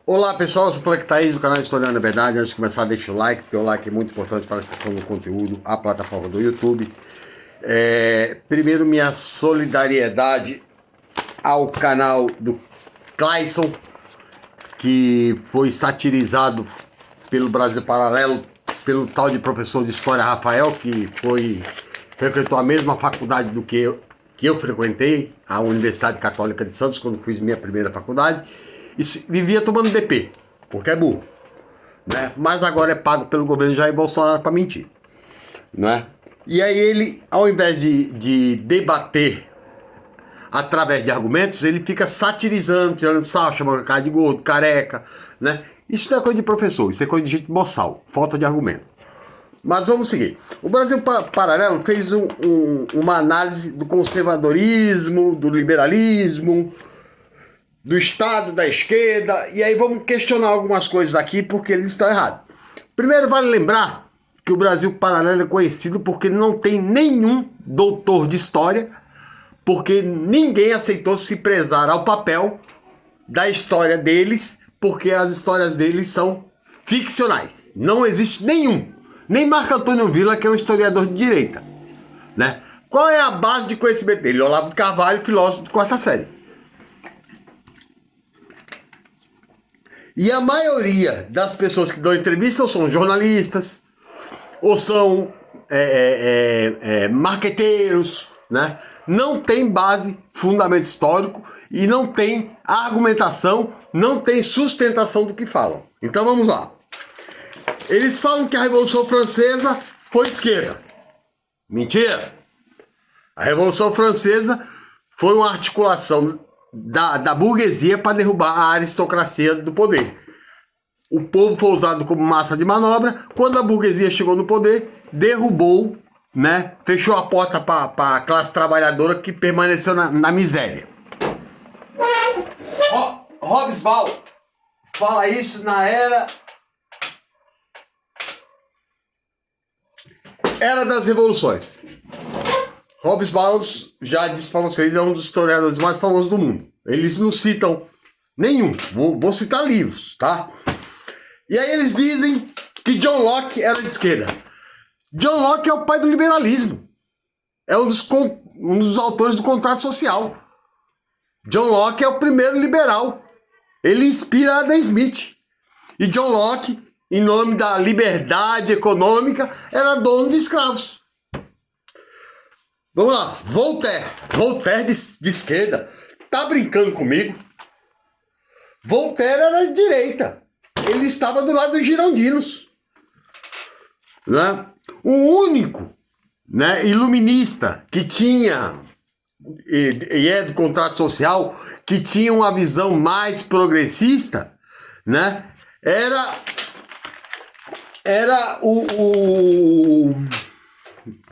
Olá pessoal, eu sou o Fleck Thaís do canal Historiando a Verdade. Antes de começar, deixa o like, porque o like é muito importante para a acessão do conteúdo, a plataforma do YouTube. Primeiro, minha solidariedade ao canal do Clayson, que foi satirizado pelo Brasil Paralelo, pelo tal de professor de História Rafael, que frequentou a mesma faculdade do que eu frequentei, a Universidade Católica de Santos, quando fiz minha primeira faculdade, e vivia tomando DP, porque é burro, né? Mas agora é pago pelo governo Jair Bolsonaro para mentir, né? E aí ele, ao invés de debater através de argumentos, ele fica satirizando, tirando sarro, chamando o cara de gordo, careca, né? Isso não é coisa de professor, isso é coisa de gente boçal, falta de argumento. Mas vamos seguir. O Brasil Paralelo fez uma análise do conservadorismo, do liberalismo, do Estado, da esquerda, e aí vamos questionar algumas coisas aqui porque eles estão errados. Primeiro, vale lembrar que o Brasil Paralelo é conhecido porque não tem nenhum doutor de história, porque ninguém aceitou se prezar ao papel da história deles, porque as histórias deles são ficcionais. Não existe nenhum. Nem Marco Antônio Villa, que é um historiador de direita, né? Qual é a base de conhecimento dele? Olavo de Carvalho, filósofo de quarta série. E a maioria das pessoas que dão entrevista ou são jornalistas, ou são marqueteiros, né? Não tem base, fundamento histórico, e não tem argumentação, não tem sustentação do que falam. Então vamos lá. Eles falam que a Revolução Francesa foi de esquerda. Mentira! A Revolução Francesa foi uma articulação da burguesia para derrubar a aristocracia do poder. O povo foi usado como massa de manobra. Quando a burguesia chegou no poder, derrubou, né? Fechou a porta para a classe trabalhadora que permaneceu na miséria. Hobsbawm fala isso na Era das Revoluções. Hobsbawm, já disse para vocês, é um dos historiadores mais famosos do mundo. Eles não citam nenhum, vou citar livros, tá? E aí eles dizem que John Locke era de esquerda. John Locke é o pai do liberalismo. É um dos autores do contrato social. John Locke é o primeiro liberal. Ele inspira Adam Smith. E John Locke, em nome da liberdade econômica, era dono de escravos. Vamos lá, Voltaire de esquerda. Tá brincando comigo? Voltaire era de direita. Ele estava do lado dos girondinos, né? O único, né, iluminista que tinha, e é do contrato social, que tinha uma visão mais progressista, né, era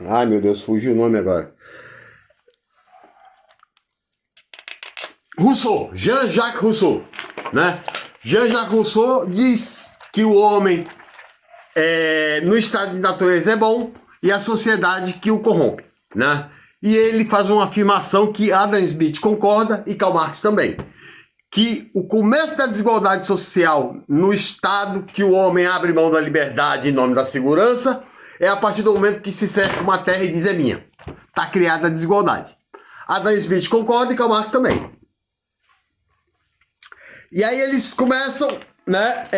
ai meu Deus, fugiu o nome agora. Rousseau, Jean-Jacques Rousseau, né? Jean-Jacques Rousseau diz que o homem no estado de natureza é bom e a sociedade que o corrompe, né? E ele faz uma afirmação que Adam Smith concorda e Karl Marx também, que o começo da desigualdade social no estado que o homem abre mão da liberdade em nome da segurança é a partir do momento que se cerca uma terra e diz é minha. Está criada a desigualdade. Adam Smith concorda e Karl Marx também. E aí eles começam, né,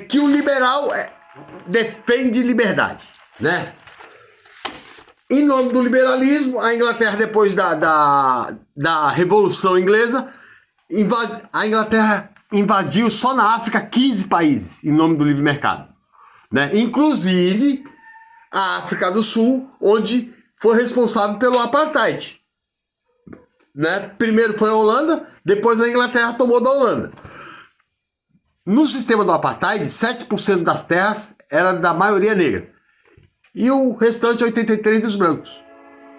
que o liberal defende liberdade, né? Em nome do liberalismo, a Inglaterra, depois da Revolução Inglesa, a Inglaterra invadiu só na África 15 países em nome do livre mercado, né? Inclusive a África do Sul, onde foi responsável pelo apartheid, né? Primeiro foi a Holanda, depois a Inglaterra tomou da Holanda. No sistema do apartheid, 7% das terras era da maioria negra e o restante 83% dos brancos,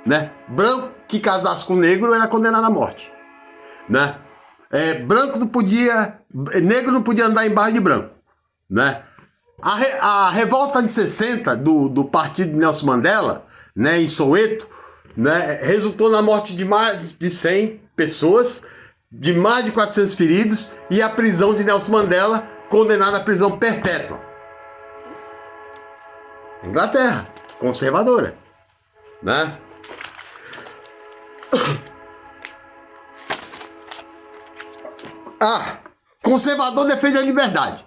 né? Branco que casasse com negro era condenado à morte, né? Negro não podia andar em bairro de branco, né? A revolta de 60 do partido de Nelson Mandela, né, em Soweto, né, resultou na morte de mais de 100 pessoas, de mais de 400 feridos e a prisão de Nelson Mandela condenado à prisão perpétua. Inglaterra, conservadora, né? Conservador defende a liberdade.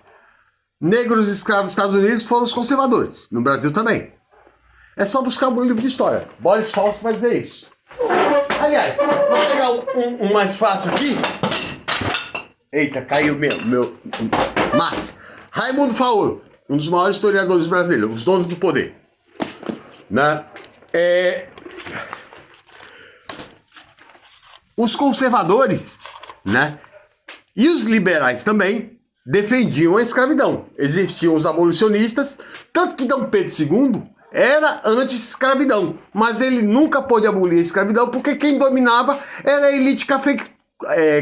Negros escravos nos Estados Unidos foram os conservadores. No Brasil também. É só buscar um livro de história. Boris Fausto vai dizer isso. Aliás, vamos pegar um mais fácil aqui. Eita, caiu meu Marx. Raimundo Faoro, um dos maiores historiadores brasileiros, os donos do poder. Né? Os conservadores, né? E os liberais também defendiam a escravidão. Existiam os abolicionistas, tanto que Dom Pedro II era anti-escravidão, mas ele nunca pôde abolir a escravidão porque quem dominava era a elite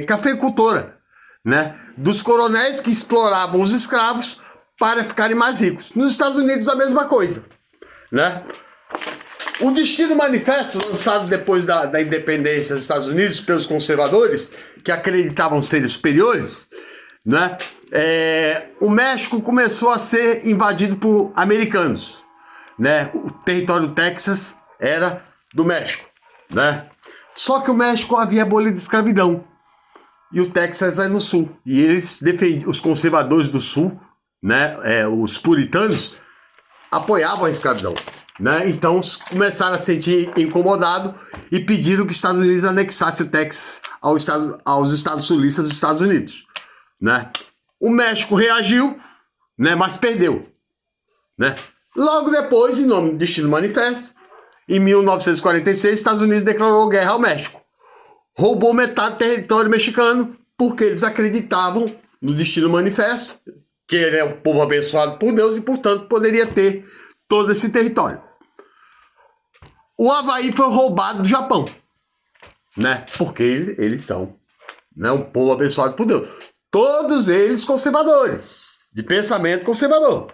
cafeicultora, né? Dos coronéis que exploravam os escravos para ficarem mais ricos. Nos Estados Unidos a mesma coisa, né? O Destino Manifesto, lançado depois da independência dos Estados Unidos pelos conservadores, que acreditavam serem superiores, né? O México começou a ser invadido por americanos, né? O território do Texas era do México, né? Só que o México havia abolido a escravidão e o Texas é no sul. E eles defendiam, os conservadores do sul, né? Os puritanos apoiavam a escravidão. Né? Então começaram a se sentir incomodados e pediram que os Estados Unidos anexassem o Texas aos estados sulistas dos Estados Unidos. Né? O México reagiu, né? Mas perdeu. Né? Logo depois, em nome do Destino Manifesto, em 1946, os Estados Unidos declarou guerra ao México. Roubou metade do território mexicano porque eles acreditavam no Destino Manifesto, que ele é um povo abençoado por Deus e, portanto, poderia ter todo esse território. O Havaí foi roubado do Japão, né? Porque eles são, né, um povo abençoado por Deus. Todos eles conservadores, de pensamento conservador.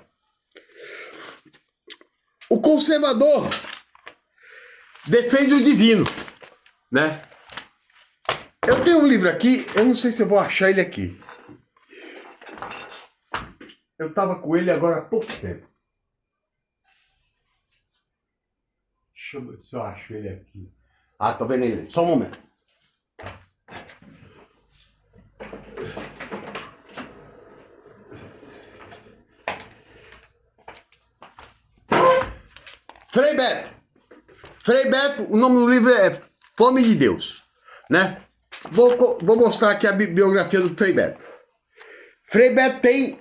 O conservador defende o divino, né? Eu tenho um livro aqui, eu não sei se eu vou achar ele aqui. Eu estava com ele agora há pouco tempo. Deixa eu ver se eu acho ele aqui. Tô vendo ele. Só um momento. Frei Beto. Frei Beto, o nome do livro é Fome de Deus, né? Vou mostrar aqui a biografia do Frei Beto. Frei Beto tem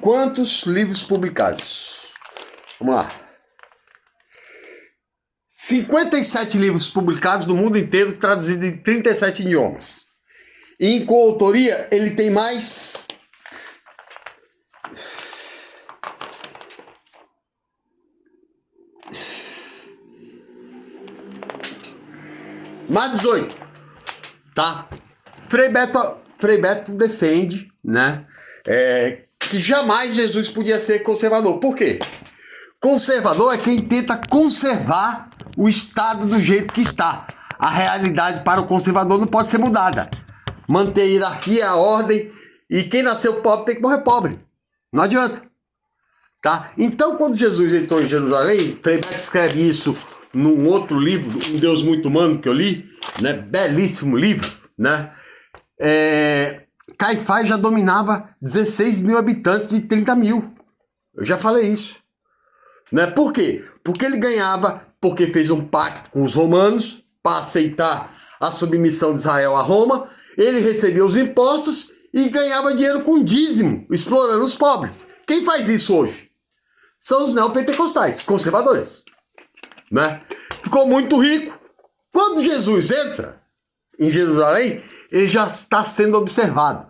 quantos livros publicados? Vamos lá. 57 livros publicados no mundo inteiro, traduzidos em 37 idiomas. E em coautoria, ele tem mais... mais 18. Tá? Frei Beto defende, né? Que jamais Jesus podia ser conservador. Por quê? Conservador é quem tenta conservar o Estado do jeito que está. A realidade para o conservador não pode ser mudada. Manter a hierarquia, a ordem, e quem nasceu pobre tem que morrer pobre. Não adianta. Tá? Então, quando Jesus entrou em Jerusalém, Frei Beto escreve isso num outro livro, Um Deus Muito Humano, que eu li, né? Belíssimo livro, né? Caifás já dominava 16 mil habitantes de 30 mil. Eu já falei isso. Né? Por quê? Porque ele ganhava, porque fez um pacto com os romanos para aceitar a submissão de Israel a Roma. Ele recebia os impostos e ganhava dinheiro com dízimo, explorando os pobres. Quem faz isso hoje? São os neopentecostais, conservadores. Né? Ficou muito rico. Quando Jesus entra em Jerusalém, ele já está sendo observado.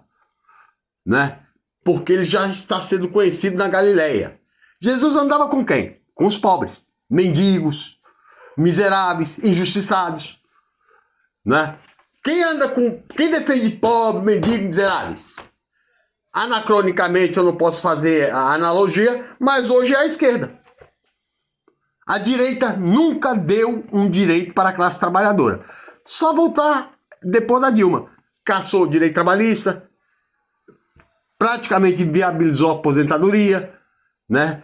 Né? Porque ele já está sendo conhecido na Galileia. Jesus andava com quem? Com os pobres, mendigos, miseráveis, injustiçados, né? Quem defende pobres, mendigos, miseráveis? Anacronicamente eu não posso fazer a analogia, mas hoje é a esquerda. A direita nunca deu um direito para a classe trabalhadora. Só voltar depois da Dilma. Caçou o direito trabalhista, praticamente viabilizou a aposentadoria, né?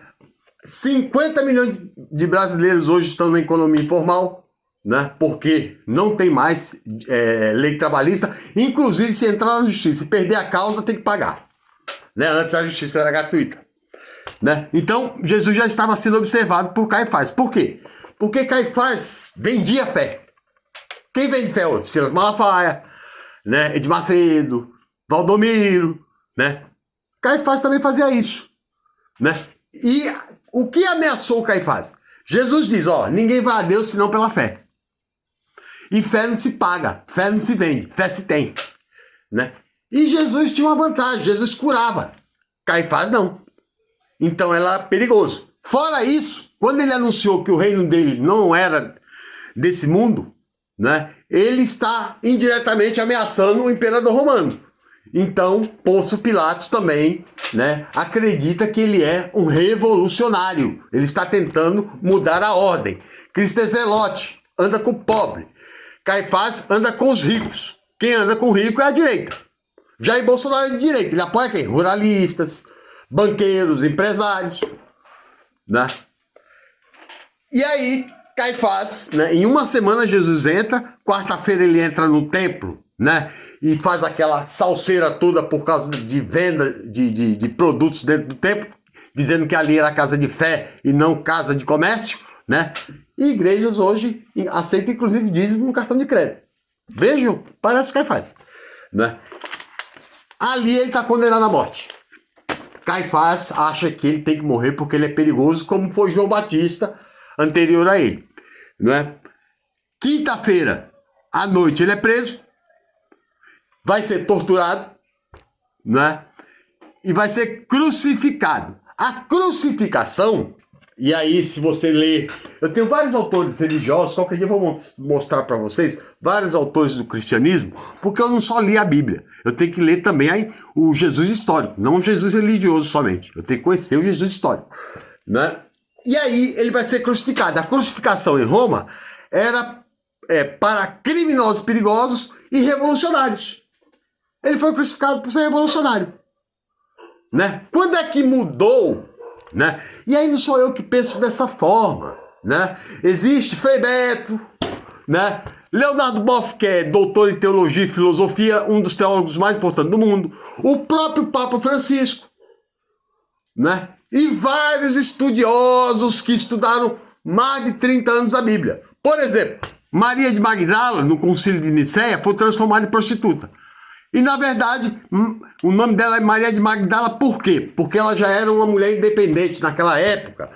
50 milhões de brasileiros hoje estão na economia informal, né? Porque não tem mais lei trabalhista. Inclusive, se entrar na justiça e perder a causa, tem que pagar, né? Antes a justiça era gratuita, né? Então, Jesus já estava sendo observado por Caifás. Por quê? Porque Caifás vendia fé. Quem vende fé hoje? Silas Malafaia, né? Edir Macedo, Valdomiro, né? Caifás também fazia isso, né? E o que ameaçou Caifás? Jesus diz, ó, ninguém vai a Deus senão pela fé. E fé não se paga, fé não se vende, fé se tem, né? E Jesus tinha uma vantagem, Jesus curava. Caifás não. Então era perigoso. Fora isso, quando ele anunciou que o reino dele não era desse mundo, né? Ele está indiretamente ameaçando o imperador romano. Então, Pôncio Pilatos também, né, acredita que ele é um revolucionário. Ele está tentando mudar a ordem. Cristo é zelote, anda com o pobre. Caifás anda com os ricos. Quem anda com o rico é a direita. Jair Bolsonaro é de direita. Ele apoia quem? Ruralistas, banqueiros, empresários, né? E aí, Caifás, né, em uma semana Jesus entra, quarta-feira ele entra no templo, né, e faz aquela salseira toda por causa de venda de produtos dentro do templo, dizendo que ali era casa de fé e não casa de comércio, né? E igrejas hoje aceitam inclusive dízimo no cartão de crédito. Vejam, parece Caifás, né? Ali ele está condenado à morte. Caifás acha que ele tem que morrer porque ele é perigoso, como foi João Batista anterior a ele, não é? Quinta-feira à noite ele é preso, vai ser torturado, não é? E vai ser crucificado. A crucificação, e aí se você ler, eu tenho vários autores religiosos, qualquer dia eu vou mostrar para vocês, vários autores do cristianismo, porque eu não só li a Bíblia, eu tenho que ler também aí o Jesus histórico, não o Jesus religioso somente, eu tenho que conhecer o Jesus histórico, né? E aí ele vai ser crucificado. A crucificação em Roma era para criminosos perigosos e revolucionários. Ele foi crucificado por ser revolucionário, né? Quando é que mudou, né? E aí não sou eu que penso dessa forma, né? Existe Frei Beto, né? Leonardo Boff, que é doutor em teologia e filosofia, um dos teólogos mais importantes do mundo. O próprio Papa Francisco, né? E vários estudiosos que estudaram mais de 30 anos a Bíblia. Por exemplo, Maria de Magdala, no Concílio de Nicéia, foi transformada em prostituta. E, na verdade, o nome dela é Maria de Magdala por quê? Porque ela já era uma mulher independente naquela época.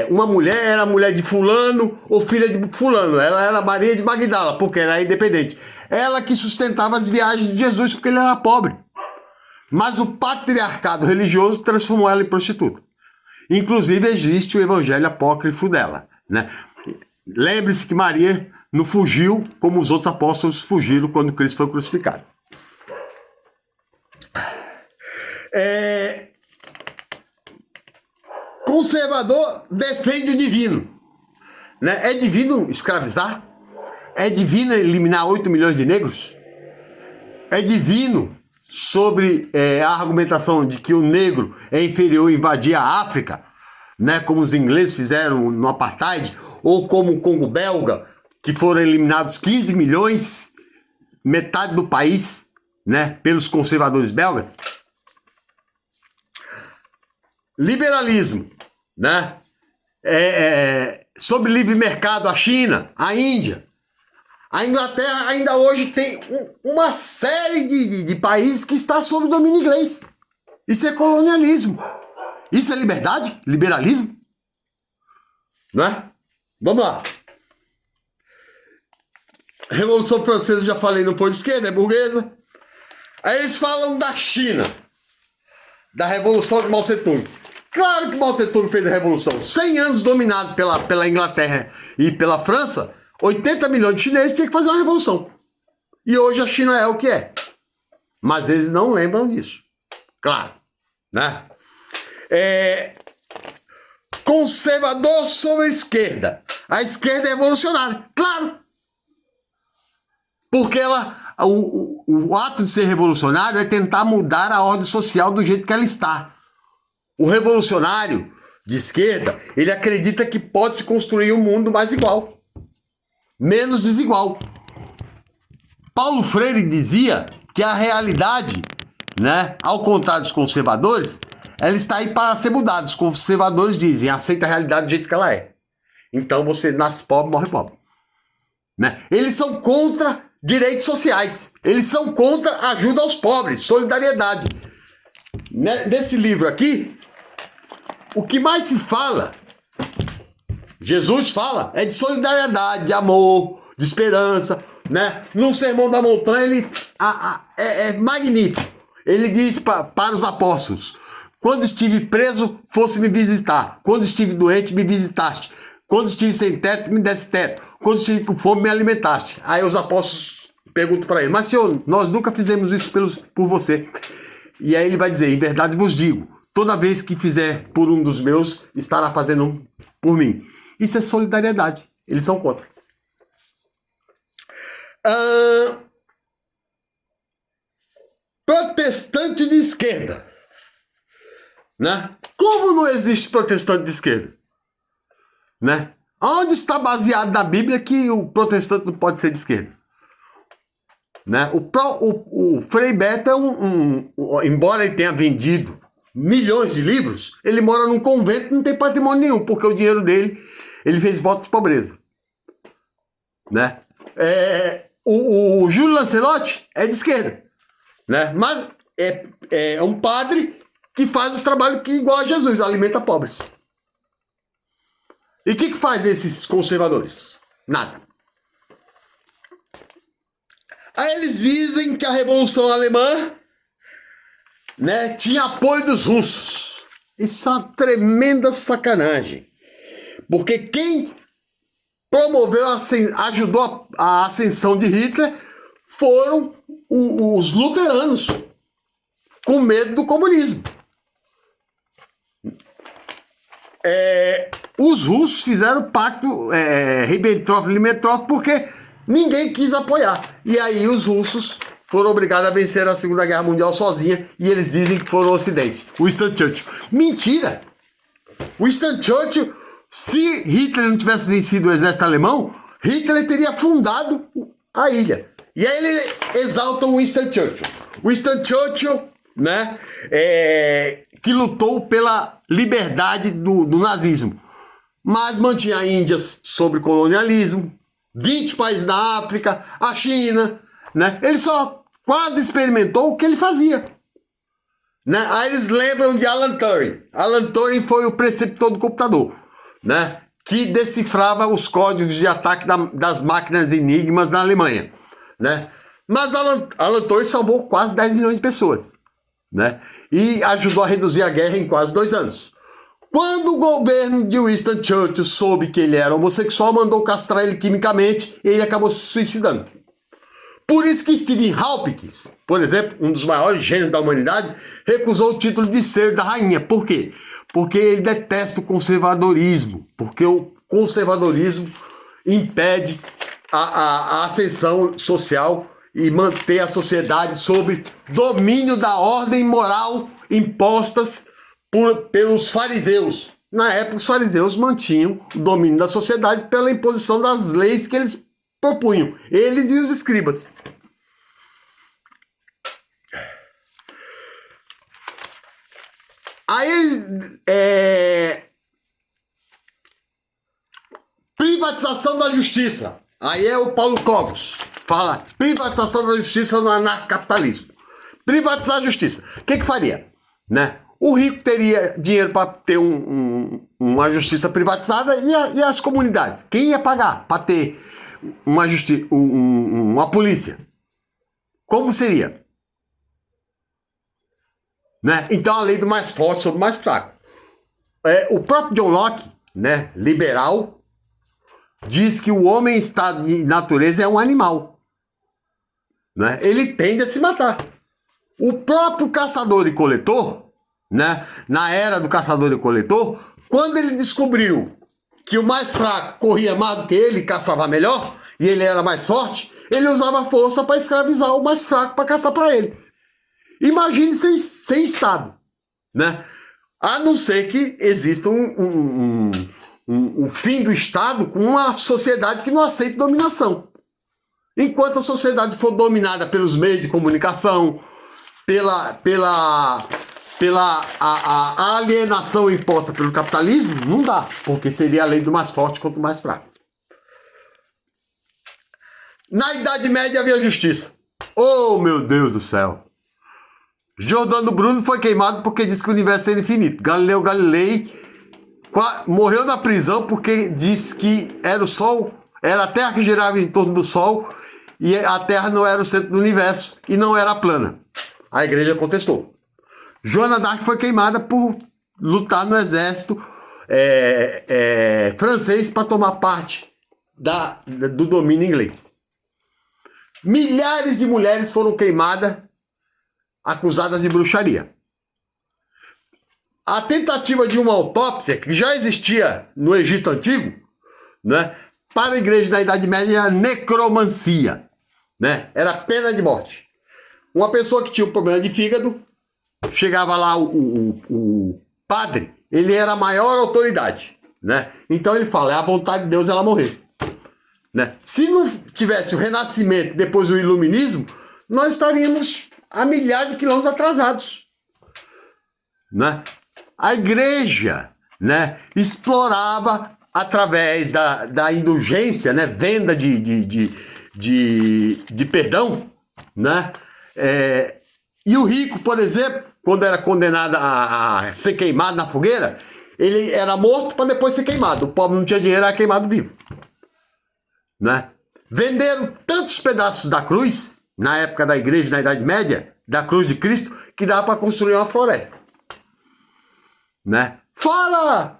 Uma mulher era mulher de fulano ou filha de fulano. Ela era Maria de Magdala, porque era independente. Ela que sustentava as viagens de Jesus, porque ele era pobre. Mas o patriarcado religioso transformou ela em prostituta. Inclusive, existe o evangelho apócrifo dela, né? Lembre-se que Maria não fugiu como os outros apóstolos fugiram quando Cristo foi crucificado. Conservador defende o divino, né? É divino escravizar? É divino eliminar 8 milhões de negros? É divino sobre a argumentação de que o negro é inferior a invadir a África, né, como os ingleses fizeram no apartheid, ou como o Congo belga, que foram eliminados 15 milhões, metade do país, né, pelos conservadores belgas. Liberalismo, né, sobre livre mercado, a China, a Índia. A Inglaterra ainda hoje tem uma série de países que está sob domínio inglês. Isso é colonialismo. Isso é liberdade? Liberalismo? Né? Vamos lá. Revolução Francesa, eu já falei, não foi de esquerda, é burguesa. Aí eles falam da China, da Revolução de Mao Tse-tung. Claro que Mao Tse-tung fez a revolução. 100 anos dominado pela Inglaterra e pela França, 80 milhões de chineses tinham que fazer uma revolução. E hoje a China é o que é. Mas eles não lembram disso. Claro, né? Conservador sobre a esquerda. A esquerda é revolucionária. Claro. Porque o ato de ser revolucionário é tentar mudar a ordem social do jeito que ela está. O revolucionário de esquerda, ele acredita que pode se construir um mundo mais igual, menos desigual. Paulo Freire dizia que a realidade, né, ao contrário dos conservadores, ela está aí para ser mudada. Os conservadores dizem, aceita a realidade do jeito que ela é. Então você nasce pobre, morre pobre. Né? Eles são contra direitos sociais. Eles são contra ajuda aos pobres, solidariedade. Nesse livro aqui, o que mais se fala, Jesus fala, é de solidariedade, de amor, de esperança. Né? No Sermão da Montanha, ele é magnífico. Ele diz para os apóstolos: quando estive preso, fosse me visitar. Quando estive doente, me visitaste. Quando estive sem teto, me desse teto. Quando estive com fome, me alimentaste. Aí os apóstolos perguntam para ele: mas Senhor, nós nunca fizemos isso por você. E aí ele vai dizer: em verdade vos digo, toda vez que fizer por um dos meus, estará fazendo por mim. Isso é solidariedade. Eles são contra. Protestante de esquerda. Né? Como não existe protestante de esquerda? Né? Onde está baseado na Bíblia que o protestante não pode ser de esquerda? Né? O Frei Beto é embora ele tenha vendido milhões de livros, ele mora num convento e não tem patrimônio nenhum, porque o dinheiro dele, ele fez voto de pobreza. Né? O Júlio Lancelotti é de esquerda. Né? Mas é um padre que faz o trabalho que igual a Jesus, alimenta pobres. E o que faz esses conservadores? Nada. Aí eles dizem que a Revolução Alemã, né, tinha apoio dos russos. Isso é uma tremenda sacanagem. Porque quem promoveu, ajudou a ascensão de Hitler foram os luteranos, com medo do comunismo. Os russos fizeram pacto Ribbentrop-Lippentrop porque ninguém quis apoiar. E aí os russos foram obrigados a vencer a Segunda Guerra Mundial sozinha e eles dizem que foram o Ocidente. Winston Churchill. Mentira! Winston Churchill, se Hitler não tivesse vencido o exército alemão, Hitler teria fundado a ilha. E aí ele exalta o Winston Churchill. Winston Churchill, né, que lutou pela liberdade do nazismo, mas mantinha a Índia sob colonialismo, 20 países da África, a China, né? Ele só quase experimentou o que ele fazia. Né? Aí eles lembram de Alan Turing. Alan Turing foi o preceptor do computador, né, que decifrava os códigos de ataque das máquinas enigmas na Alemanha. Né? Mas Alan Turing salvou quase 10 milhões de pessoas. Né? E ajudou a reduzir a guerra em quase 2 anos. Quando o governo de Winston Churchill soube que ele era homossexual, mandou castrar ele quimicamente e ele acabou se suicidando. Por isso que Stephen Hawking, por exemplo, um dos maiores gênios da humanidade, recusou o título de ser da rainha. Por quê? Porque ele detesta o conservadorismo. Porque o conservadorismo impede a ascensão social e manter a sociedade sob domínio da ordem moral impostas pelos fariseus. Na época, os fariseus mantinham o domínio da sociedade pela imposição das leis que eles propunham, eles e os escribas. Aí, privatização da justiça. Aí é o Paulo Cogos. Fala, privatização da justiça no anarcapitalismo. Privatizar a justiça. O que faria? Né? O rico teria dinheiro para ter uma justiça privatizada e as comunidades? Quem ia pagar para ter uma polícia? Como seria? Né? Então a lei do mais forte sobre o mais fraco. O próprio John Locke, né, liberal, diz que o homem em estado de natureza é um animal. Né? Ele tende a se matar. O próprio caçador e coletor, né, na era do caçador e coletor, quando ele descobriu que o mais fraco corria mais do que ele, caçava melhor, e ele era mais forte, Ele usava a força para escravizar o mais fraco, para caçar para ele. Imagine sem Estado, né? A não ser que exista um fim do Estado com uma sociedade que não aceita dominação. Enquanto a sociedade for dominada pelos meios de comunicação, pela a alienação imposta pelo capitalismo, não dá, porque seria a lei do mais forte contra o mais fraco. Na Idade Média havia justiça. Oh, meu Deus do céu! Giordano Bruno foi queimado porque disse que o universo era infinito. Galileu Galilei morreu na prisão porque disse que era o Sol, era a Terra que girava em torno do Sol e a Terra não era o centro do universo e não era plana. A igreja contestou. Joana d'Arc foi queimada por lutar no exército francês para tomar parte do domínio inglês. Milhares de mulheres foram queimadas acusadas de bruxaria. A tentativa de uma autópsia, que já existia no Egito Antigo, né, para a igreja da Idade Média era necromancia, né, era pena de morte. Uma pessoa que tinha um problema de fígado, chegava lá o padre, ele era a maior autoridade, né? Então ele fala, é a vontade de Deus ela morrer. Né? Se não tivesse o Renascimento, depois o Iluminismo, nós estaríamos a milhares de quilômetros atrasados. Né? A igreja, né, explorava através da indulgência, né, venda de perdão, né? E o rico, por exemplo, quando era condenado a ser queimado na fogueira, ele era morto para depois ser queimado. O pobre não tinha dinheiro, era queimado vivo. Né? Venderam tantos pedaços da cruz, na época da igreja, na Idade Média, da cruz de Cristo, que dava para construir uma floresta. Né? Fora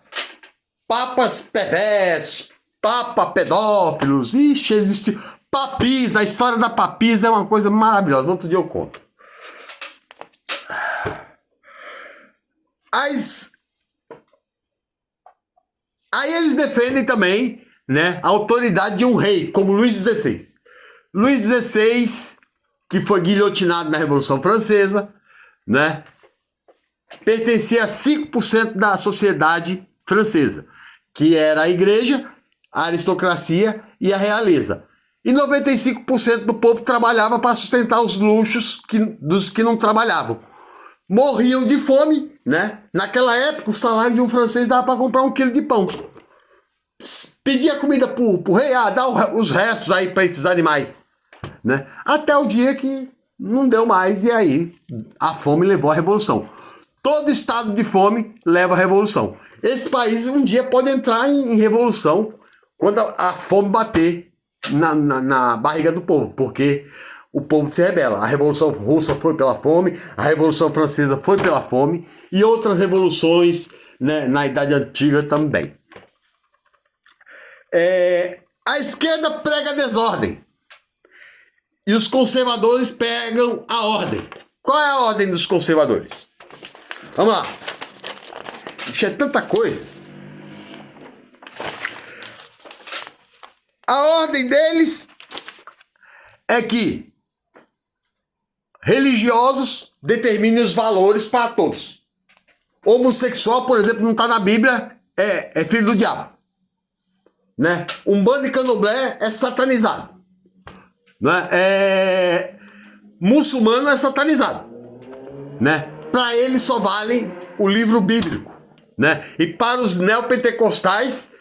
papas perversos, papa pedófilos, ixi, existe papis, a história da papis é uma coisa maravilhosa, outro dia eu conto. Aí eles defendem também, né, a autoridade de um rei, como Luís XVI. Luís XVI, que foi guilhotinado na Revolução Francesa, né, pertencia a 5% da sociedade francesa, que era a igreja, a aristocracia e a realeza. E 95% do povo trabalhava para sustentar os luxos dos que não trabalhavam. Morriam de fome, né? Naquela época, o salário de um francês dava para comprar 1 quilo de pão. Pedia comida pro rei, dá os restos aí para esses animais. Né? Até o dia que não deu mais, e aí a fome levou à revolução. Todo estado de fome leva à revolução. Esse país um dia pode entrar em revolução quando a fome bater na barriga do povo, porque o povo se rebela. A Revolução Russa foi pela fome, a Revolução Francesa foi pela fome e outras revoluções, né, na Idade Antiga também. A esquerda prega a desordem e os conservadores pegam a ordem. Qual é a ordem dos conservadores? Vamos lá. Isso é tanta coisa. A ordem deles é que religiosos determinem os valores para todos. Homossexual, por exemplo, não está na Bíblia, é filho do diabo. Né? Umbanda e candomblé é satanizado. Né? Muçulmano é satanizado. Né? Para eles só vale o livro bíblico. Né? E para os neopentecostais,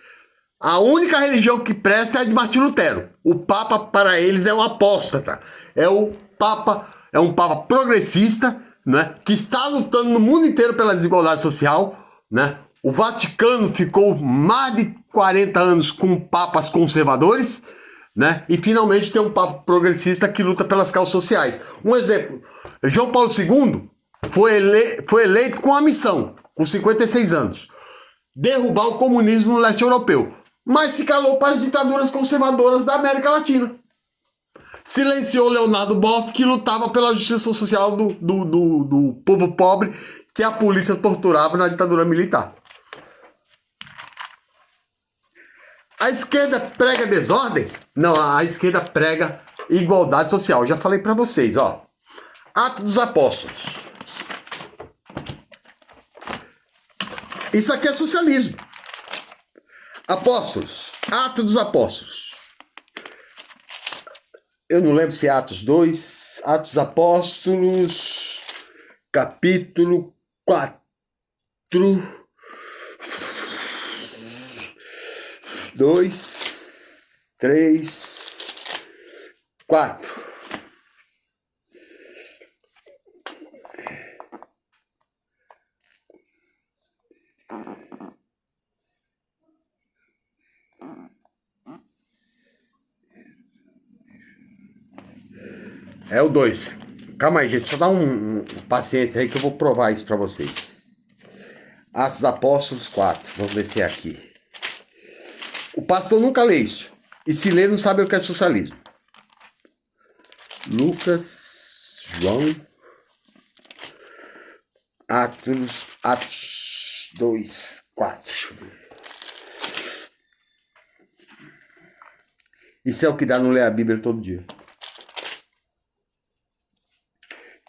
a única religião que presta é a de Martim Lutero. O Papa, para eles, é um apóstata. É um Papa progressista, né, que está lutando no mundo inteiro pela desigualdade social. Né? O Vaticano ficou mais de 40 anos com papas conservadores, né? E finalmente tem um papa progressista que luta pelas causas sociais. Um exemplo, João Paulo II foi eleito com a missão, com 56 anos, derrubar o comunismo no leste europeu, mas se calou para as ditaduras conservadoras da América Latina. Silenciou Leonardo Boff, que lutava pela justiça social do povo pobre, que a polícia torturava na ditadura militar. A esquerda prega desordem? Não, a esquerda prega igualdade social. Eu já falei para vocês, ó. Atos dos Apóstolos. Isso aqui é socialismo. Apóstolos. Atos dos Apóstolos. Eu não lembro se é Atos 2, Atos dos Apóstolos, capítulo 4, 2, 3, 4. É o 2. Calma aí, gente. Só dá paciência aí que eu vou provar isso para vocês. Atos dos Apóstolos 4. Vamos ver se é aqui. O pastor nunca lê isso. E se lê, não sabe o que é socialismo. Lucas, João, Atos 2, 4. Deixa eu ver. Isso é o que dá não ler a Bíblia todo dia.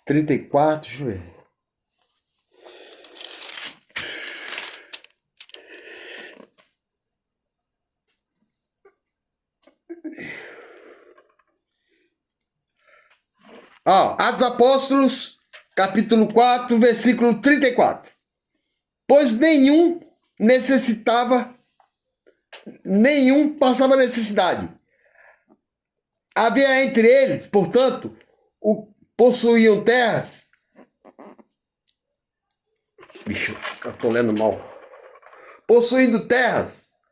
34, deixa eu ver. Ó, Atos dos Apóstolos, capítulo 4, versículo 34. Pois nenhum passava necessidade. Havia entre eles, portanto, possuíam terras. Bicho, eu tô lendo mal. Possuindo terras